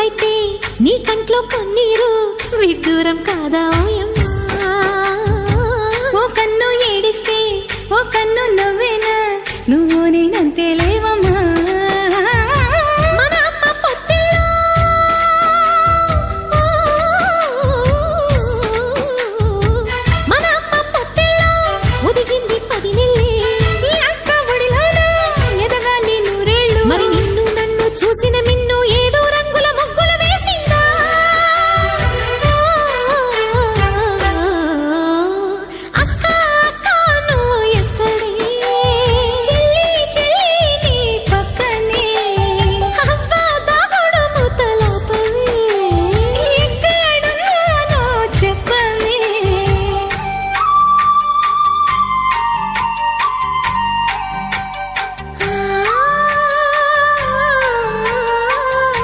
పాలైతే నీ కంట్లో కన్నీరు విడ్డూరం కాదా ఓయమ్మా ఓ కన్ను ఏడిస్తే ఓ కన్ను నవ్వేనా నువ్వు నేనంతే లేవమ్మా